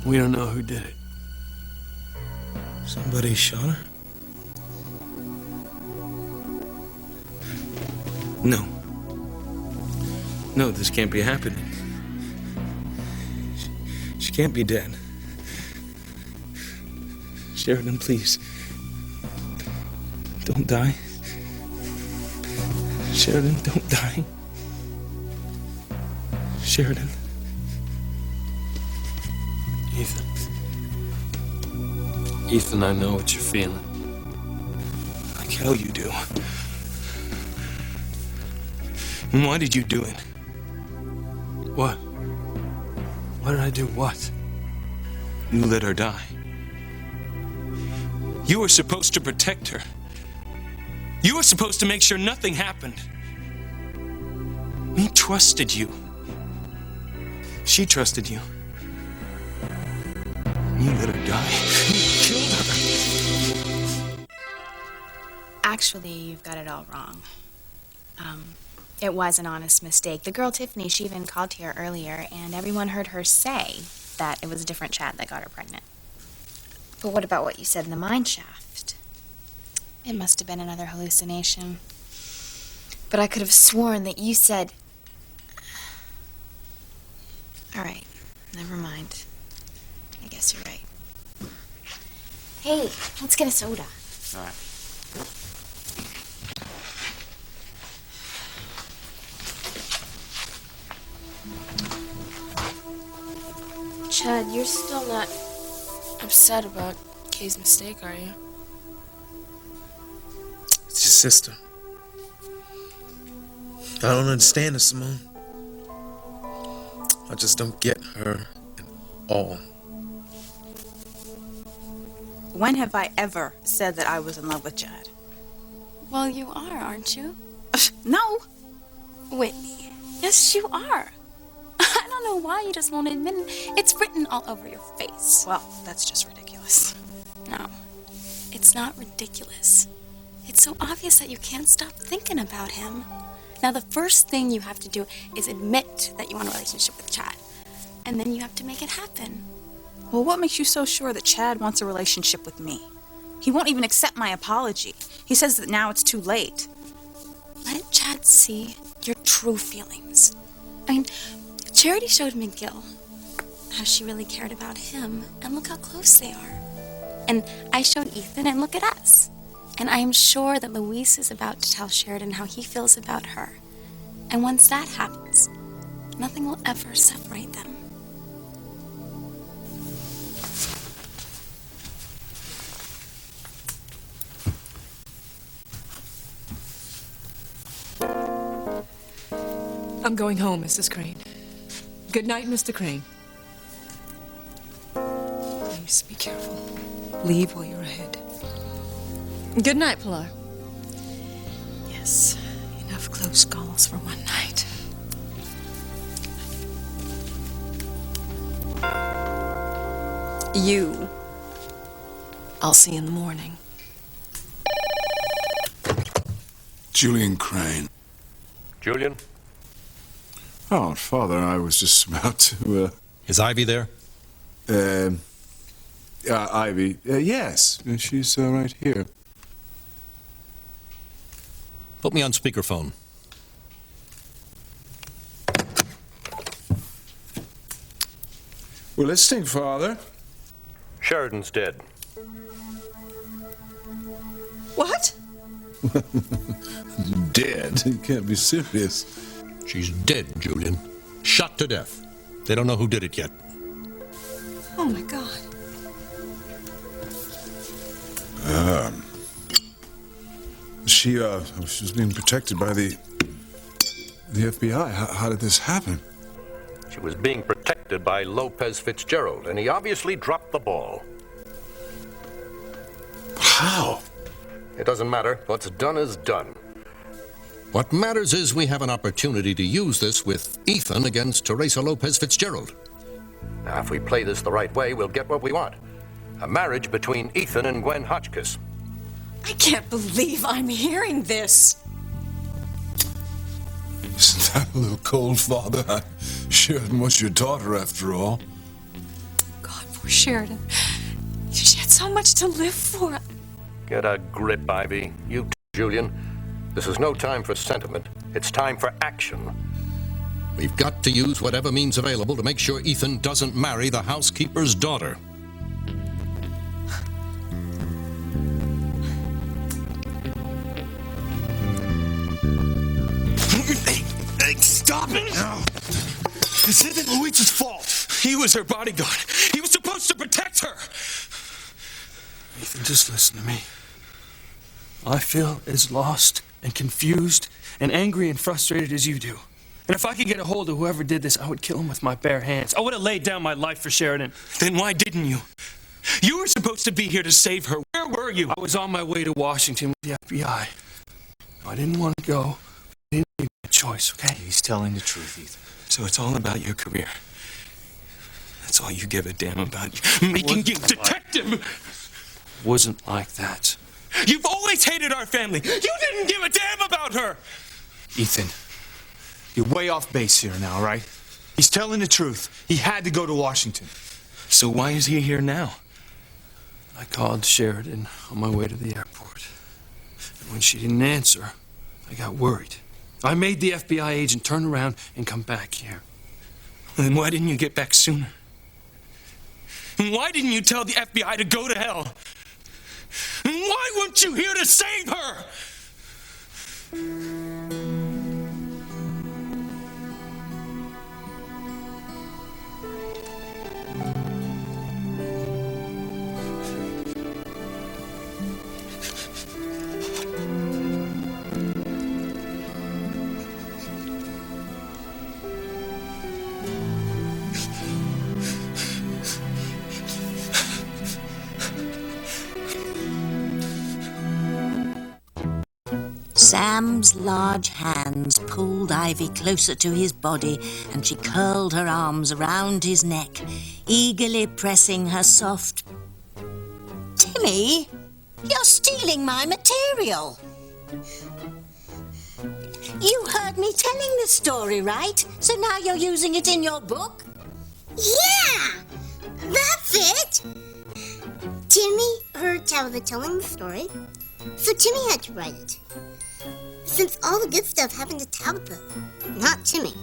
We don't know who did it. Somebody shot her? No. No, this can't be happening. She can't be dead. Sheridan, please. Don't die. Sheridan, don't die. Sheridan. Ethan. Ethan, I know what you're feeling. Like hell you do. And why did you do it? What? What did I do? What? You let her die. You were supposed to protect her. You were supposed to make sure nothing happened. We trusted you. She trusted you. You let her die. You killed her. Actually, you've got it all wrong. It was an honest mistake. The girl Tiffany, she even called here earlier, and everyone heard her say that it was a different Chad that got her pregnant. But what about what you said in the mine shaft? It must have been another hallucination. But I could have sworn that you said... All right, never mind. I guess you're right. Hey, let's get a soda. All right. Chad, you're still not upset about Kay's mistake, are you? It's your sister. I don't understand her, Simone. I just don't get her at all. When have I ever said that I was in love with Chad? Well, you are, aren't you? No. Whitney. Yes, you are. I don't know why you just won't admit it. It's written all over your face. Well, that's just ridiculous. No, it's not ridiculous. It's so obvious that you can't stop thinking about him. Now, the first thing you have to do is admit that you want a relationship with Chad. And then you have to make it happen. Well, what makes you so sure that Chad wants a relationship with me? He won't even accept my apology. He says that now it's too late. Let Chad see your true feelings. I mean, Charity showed McGill how she really cared about him, and look how close they are. And I showed Ethan, and look at us. And I am sure that Luis is about to tell Sheridan how he feels about her. And once that happens, nothing will ever separate them. I'm going home, Mrs. Crane. Good night, Mr. Crane. Please be careful. Leave while you're ahead. Good night, Pilar. Yes, enough close calls for one night. You. I'll see you in the morning. Julian Crane. Julian? Oh, Father, I was just about to, Is Ivy there? Ivy. Yes, she's right here. Put me on speakerphone. We're listening, Father. Sheridan's dead. What? Dead? You can't be serious. She's dead, Julian. Shot to death. They don't know who did it yet. Oh, my God. She was being protected by the FBI. How did this happen? She was being protected by Lopez Fitzgerald, and he obviously dropped the ball. How? It doesn't matter. What's done is done. What matters is we have an opportunity to use this with Ethan against Teresa Lopez Fitzgerald. Now, if we play this the right way, we'll get what we want. A marriage between Ethan and Gwen Hotchkiss. I can't believe I'm hearing this. Isn't that a little cold, Father? Sheridan was your daughter, after all. God Sheridan. She had so much to live for. Get a grip, Ivy. You too, Julian. This is no time for sentiment. It's time for action. We've got to use whatever means available to make sure Ethan doesn't marry the housekeeper's daughter. Hey, stop it now! This isn't Luigi's fault. He was her bodyguard. He was supposed to protect her. Ethan, just listen to me. I feel as lost and confused and angry and frustrated as you do. And if I could get a hold of whoever did this, I would kill him with my bare hands. I would have laid down my life for Sheridan. Then why didn't you? You were supposed to be here to save her. Where were you? I was on my way to Washington with the FBI. I didn't want to go. I didn't make a choice, okay? He's telling the truth, Ethan. So it's all about your career. That's all you give a damn about. Making you detective! Wasn't like that. You've always hated our family. You didn't give a damn about her. Ethan, you're way off base here now, right? He's telling the truth. He had to go to Washington. So why is he here now? I called Sheridan on my way to the airport. And when she didn't answer, I got worried. I made the FBI agent turn around and come back here. Then why didn't you get back sooner? And why didn't you tell the FBI to go to hell? And why weren't you here to save her? Sam's large hands pulled Ivy closer to his body, and she curled her arms around his neck, eagerly pressing her soft... Timmy, you're stealing my material. You heard me telling the story, right? So now you're using it in your book? Yeah! That's it! Timmy heard Tabitha telling the story, so Timmy had to write it. Since all the good stuff happened to Tabitha, not Timmy.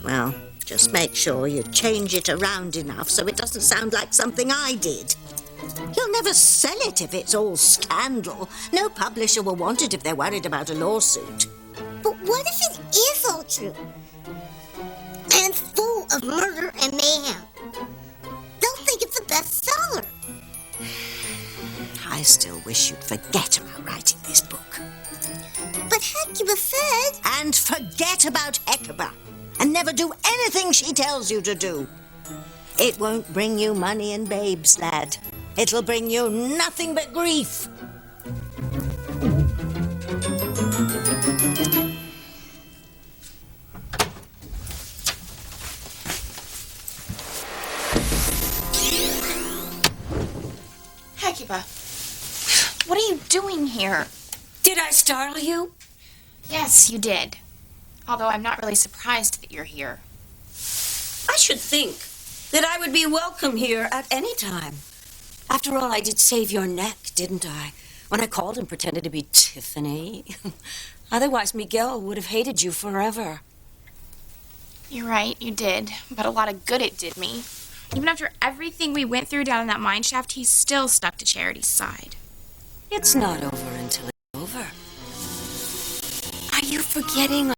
Well, just make sure you change it around enough so it doesn't sound like something I did. You'll never sell it if it's all scandal. No publisher will want it if they're worried about a lawsuit. But what if it is all true? And full of murder and mayhem? They'll think it's a bestseller. I still wish you'd forget about writing this book. But Hecuba said... And forget about Hecuba. And never do anything she tells you to do. It won't bring you money and babes, lad. It'll bring you nothing but grief. Hecuba, what are you doing here? Did I startle you? Yes, you did. Although I'm not really surprised that you're here. I should think that I would be welcome here at any time. After all, I did save your neck, didn't I? When I called and pretended to be Tiffany. Otherwise, Miguel would have hated you forever. You're right, you did. But a lot of good it did me. Even after everything we went through down in that mine shaft, he still stuck to Charity's side. It's not over until it's over. Are you forgetting